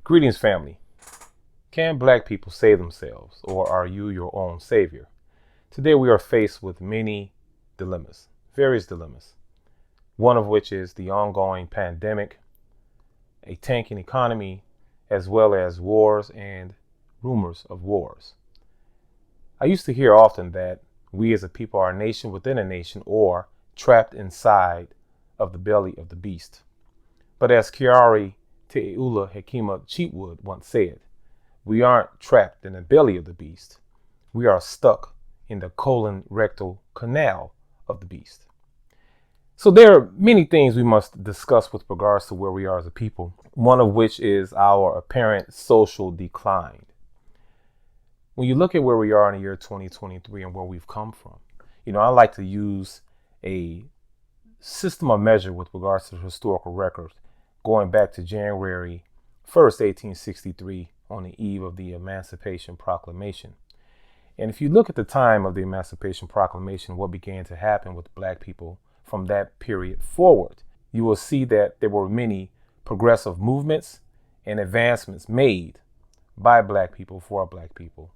Greetings, family. Can black people save themselves, or are you your own savior? Today we are faced with many dilemmas, various dilemmas, one of which is the ongoing pandemic, a tanking economy, as well as wars and rumors of wars. I used to hear often that we as a people are a nation within a nation or trapped inside of the belly of the beast. But as Kiari Teula Hekima Cheatwood once said, we aren't trapped in the belly of the beast. We are stuck in the colon rectal canal of the beast. So there are many things we must discuss with regards to where we are as a people, one of which is our apparent social decline. When you look at where we are in the year 2023 and where we've come from, I like to use a system of measure with regards to the historical records going back to January 1st, 1863, on the eve of the Emancipation Proclamation. And if you look at the time of the Emancipation Proclamation, what began to happen with black people from that period forward, you will see that there were many progressive movements and advancements made by black people for black people.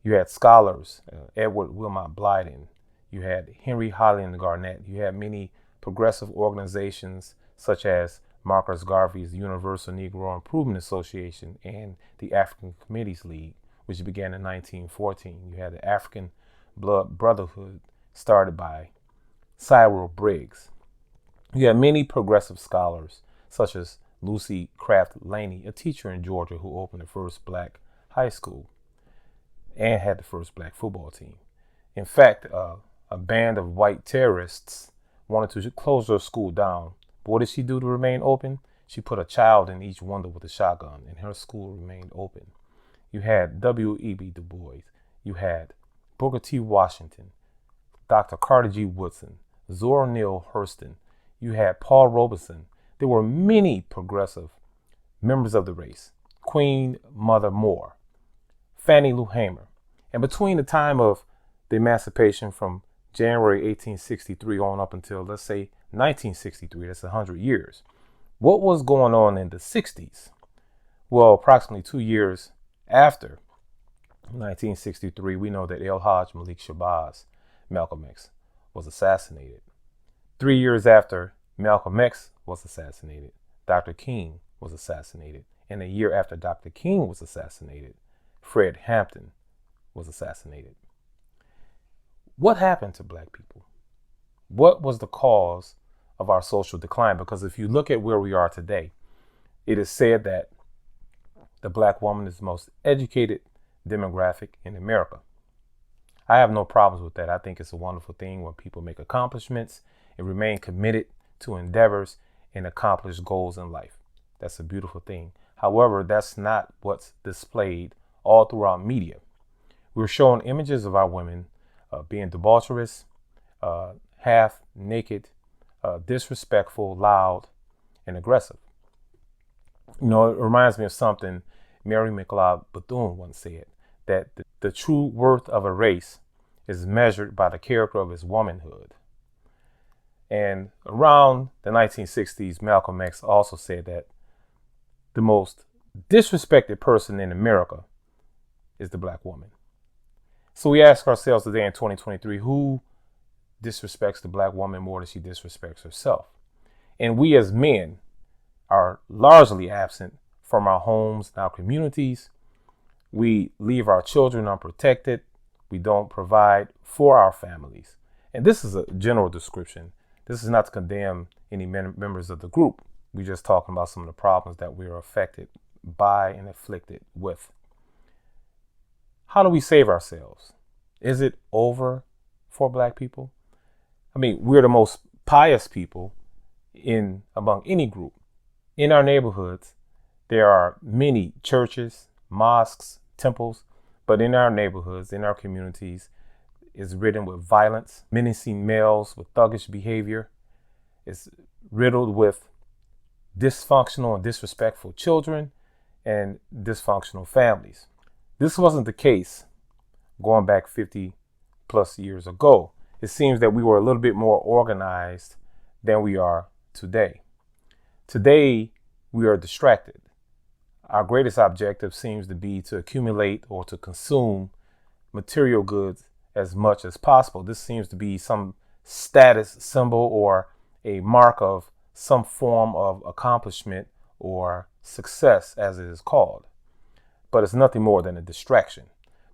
You had scholars, Edward Wilmot Blyden, you had Henry Highland Garnett, you had many progressive organizations such as Marcus Garvey's Universal Negro Improvement Association and the African Committees League, which began in 1914. You had the African Blood Brotherhood started by Cyril Briggs. You had many progressive scholars such as Lucy Craft Laney, a teacher in Georgia who opened the first black high school and had the first black football team. In fact, a band of white terrorists wanted to close their school down. But what did she do to remain open? She put a child in each window with a shotgun, and her school remained open. You had W.E.B. Du Bois. You had Booker T. Washington, Dr. Carter G. Woodson, Zora Neale Hurston. You had Paul Robeson. There were many progressive members of the race. Queen Mother Moore, Fannie Lou Hamer. And between the time of the emancipation from January 1863 on up until, let's say, 1963, that's 100 years. What was going on in the 60s? Well, approximately 2 years after 1963, we know that El Hajj Malik Shabazz, Malcolm X, was assassinated. 3 years after Malcolm X was assassinated, Dr. King was assassinated. And a year after Dr. King was assassinated, Fred Hampton was assassinated. What happened to black people? What was the cause of our social decline? Because if you look at where we are today, it is said that the black woman is the most educated demographic in America. I have no problems with that. I think it's a wonderful thing when people make accomplishments and remain committed to endeavors and accomplish goals in life. That's a beautiful thing. However, that's not what's displayed all throughout media. We're showing images of our women being debaucherous, half naked, disrespectful, loud, and aggressive. It reminds me of something Mary McLeod Bethune once said, that the true worth of a race is measured by the character of its womanhood. And around the 1960s, Malcolm X also said that the most disrespected person in America is the black woman. So we ask ourselves today in 2023, who disrespects the black woman more than she disrespects herself? And we as men are largely absent from our homes and our communities. We leave our children unprotected. We don't provide for our families. And this is a general description. This is not to condemn any members of the group. We're just talking about some of the problems that we are affected by and afflicted with. How do we save ourselves? Is it over for black people? I mean, we're the most pious people among any group. In our neighborhoods, there are many churches, mosques, temples, but in our neighborhoods, in our communities, is ridden with violence, menacing males with thuggish behavior. It's riddled with dysfunctional and disrespectful children and dysfunctional families. This wasn't the case going back 50 plus years ago. It seems that we were a little bit more organized than we are today. Today, we are distracted. Our greatest objective seems to be to accumulate or to consume material goods as much as possible. This seems to be some status symbol or a mark of some form of accomplishment or success, as it is called. But it's nothing more than a distraction,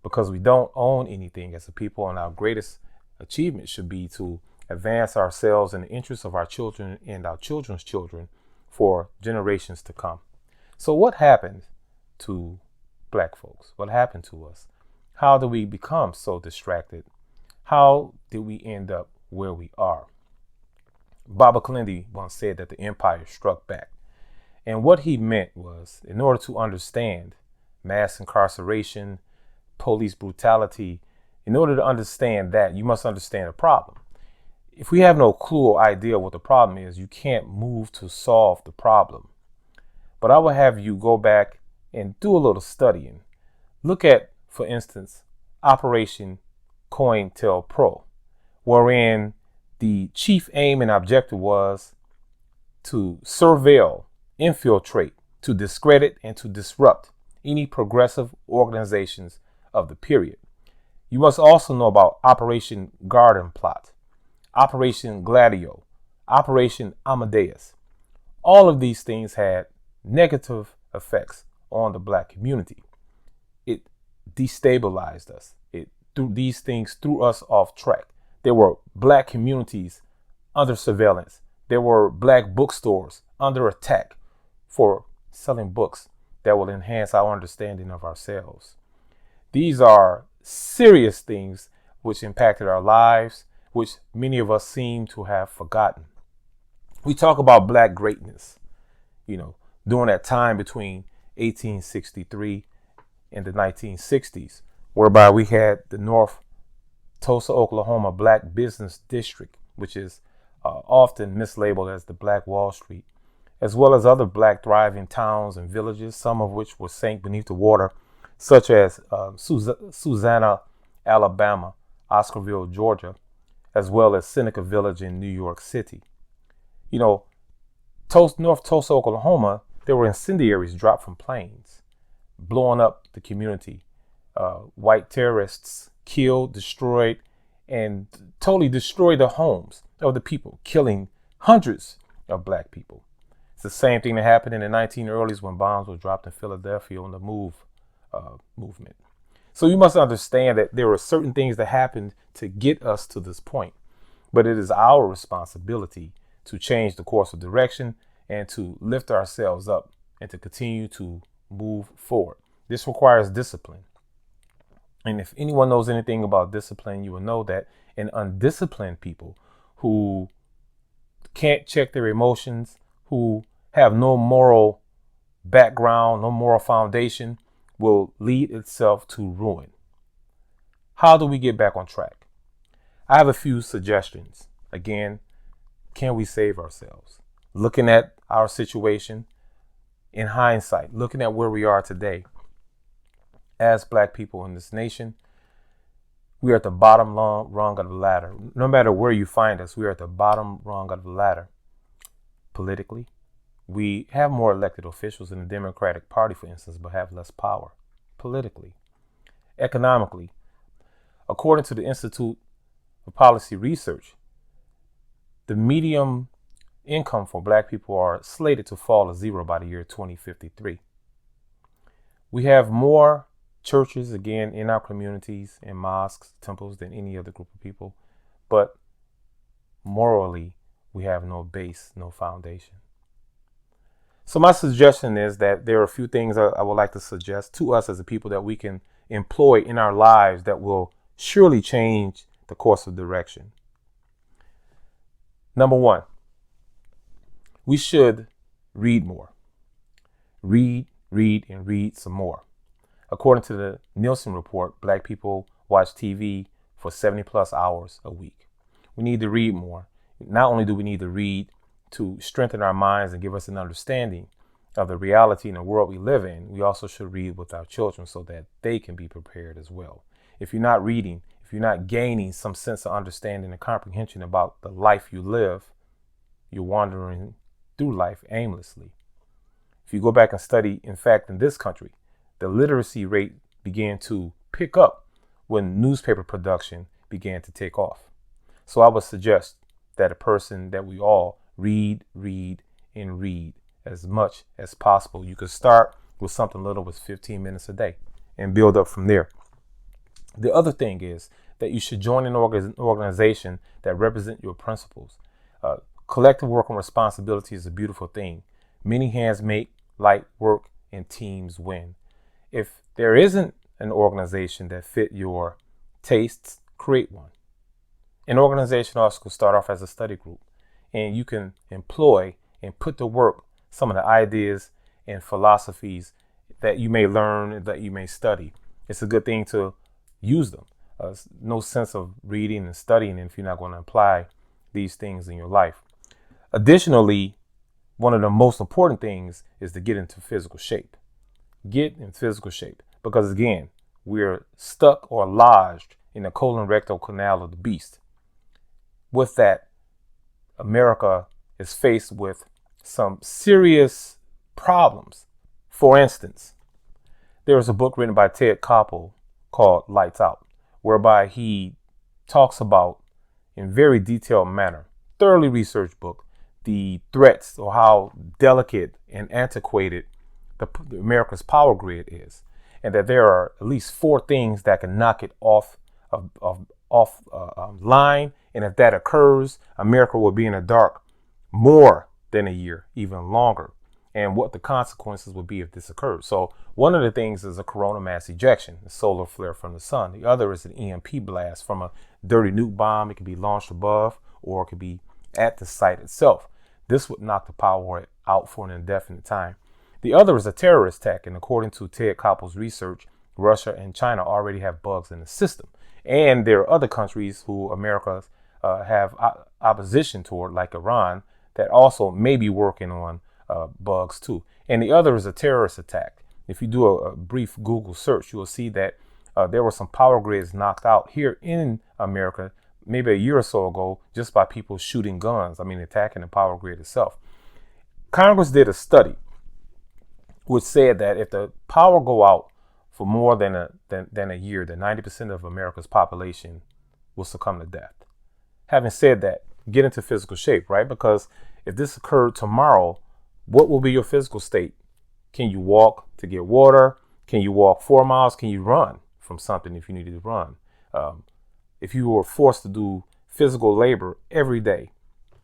because we don't own anything as a people, and our greatest achievement should be to advance ourselves in the interests of our children and our children's children for generations to come. So what happened to black folks? What happened to us? How did we become so distracted? How did we end up where we are? Baba Kalindi once said that the empire struck back. And what he meant was, in order to understand mass incarceration, police brutality, in order to understand that, you must understand the problem. If we have no clue or idea what the problem is, you can't move to solve the problem. But I will have you go back and do a little studying. Look at, for instance, Operation COINTELPRO, wherein the chief aim and objective was to surveil, infiltrate, to discredit, and to disrupt any progressive organizations of the period. You must also know about Operation Garden Plot, Operation Gladio, Operation Amadeus. All of these things had negative effects on the black community. It destabilized us. These things threw us off track. There were black communities under surveillance. There were black bookstores under attack for selling books that will enhance our understanding of ourselves. These are serious things which impacted our lives, which many of us seem to have forgotten. We talk about black greatness, during that time between 1863 and the 1960s, whereby we had the North Tulsa, Oklahoma Black Business District, which is often mislabeled as the Black Wall Street, as well as other black thriving towns and villages, some of which were sank beneath the water, such as Susanna, Alabama, Oscarville, Georgia, as well as Seneca Village in New York City. North Tulsa, Oklahoma, there were incendiaries dropped from planes, blowing up the community. White terrorists killed, destroyed, and totally destroyed the homes of the people, killing hundreds of black people. It's the same thing that happened in the 1980s when bombs were dropped in Philadelphia on the movement. So you must understand that there are certain things that happened to get us to this point, but it is our responsibility to change the course of direction and to lift ourselves up and to continue to move forward. This requires discipline. And if anyone knows anything about discipline, you will know that an undisciplined people who can't check their emotions, who have no moral background, no moral foundation, will lead itself to ruin. How do we get back on track? I have a few suggestions. Again, can we save ourselves? Looking at our situation in hindsight, looking at where we are today as black people in this nation, we are at the bottom rung of the ladder. No matter where you find us, we are at the bottom rung of the ladder. Politically, we have more elected officials in the Democratic Party, for instance, but have less power. Politically, economically, according to the Institute of Policy Research, the median income for black people are slated to fall to zero by the year 2053. We have more churches, again, in our communities, in mosques, temples, than any other group of people. But morally, we have no base, no foundation. So my suggestion is that there are a few things I would like to suggest to us as a people that we can employ in our lives that will surely change the course of direction. Number one, we should read more. Read, and read some more. According to the Nielsen report, black people watch TV for 70 plus hours a week. We need to read more. Not only do we need to read to strengthen our minds and give us an understanding of the reality in the world we live in, we also should read with our children so that they can be prepared as well. If you're not reading, if you're not gaining some sense of understanding and comprehension about the life you live, you're wandering through life aimlessly. If you go back and study, in fact, in this country, the literacy rate began to pick up when newspaper production began to take off. So I would suggest that we all read as much as possible. You could start with something little with 15 minutes a day and build up from there. The other thing is that you should join an organization that represents your principles. Collective work and responsibility is a beautiful thing. Many hands make light work and teams win. If there isn't an organization that fit your tastes, create one. An organization also could start off as a study group, and you can employ and put to work some of the ideas and philosophies that you may learn and that you may study. It's a good thing to use them. No sense of reading and studying if you're not going to apply these things in your life. Additionally, one of the most important things is to get into physical shape. Get in physical shape because, again, we're stuck or lodged in the colon rectal canal of the beast. With that, America is faced with some serious problems. For instance, there is a book written by Ted Koppel called Lights Out, whereby he talks about, in very detailed manner, thoroughly researched book, the threats or how delicate and antiquated the America's power grid is, and that there are at least 4 things that can knock it off line. And if that occurs, America will be in the dark more than a year, even longer, and what the consequences would be if this occurs. So one of the things is a corona mass ejection, a solar flare from the sun. The other is an EMP blast from a dirty nuke bomb. It can be launched above or it could be at the site itself. This would knock the power out for an indefinite time. The other is a terrorist attack, and according to Ted Koppel's research, Russia and China already have bugs in the system. And there are other countries who America have opposition toward, like Iran, that also may be working on bugs too. And the other is a terrorist attack. If you do a brief Google search, you will see that there were some power grids knocked out here in America maybe a year or so ago just by people shooting guns. I mean, attacking the power grid itself. Congress did a study which said that if the power go out for more than a year, then 90% of America's population will succumb to death. Having said that, get into physical shape, right? Because if this occurred tomorrow, what will be your physical state? Can you walk to get water? Can you walk 4 miles? Can you run from something if you needed to run? If you were forced to do physical labor every day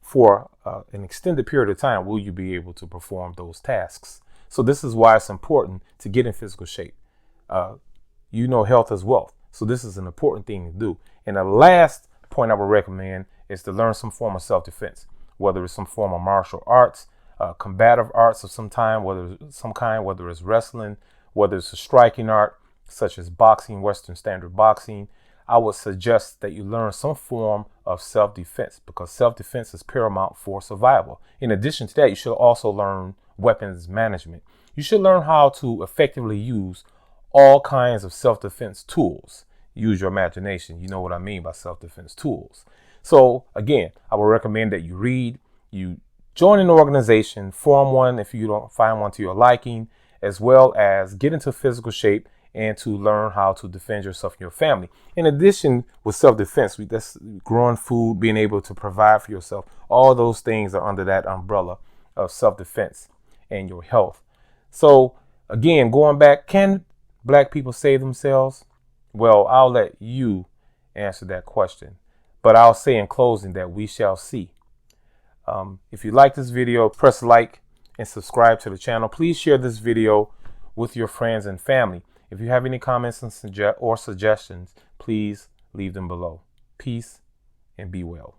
for an extended period of time, will you be able to perform those tasks? So this is why it's important to get in physical shape. Health is wealth. So this is an important thing to do. And the last point I would recommend is to learn some form of self-defense, whether it's some form of martial arts, combative arts of some kind, whether it's wrestling, whether it's a striking art, such as boxing, Western standard boxing. I would suggest that you learn some form of self-defense because self-defense is paramount for survival. In addition to that, you should also learn weapons management. You should learn how to effectively use all kinds of self-defense tools. Use your imagination. You know what I mean by self-defense tools. So again, I would recommend that you read, you join an organization, form one if you don't find one to your liking, as well as get into physical shape and to learn how to defend yourself and your family. In addition, with self-defense, that's growing food, being able to provide for yourself. All those things are under that umbrella of self-defense and your health. So again, going back, can Black people save themselves? Well, I'll let you answer that question. But I'll say in closing that we shall see. If you like this video, press like and subscribe to the channel. Please share this video with your friends and family. If you have any comments or suggestions, please leave them below. Peace and be well.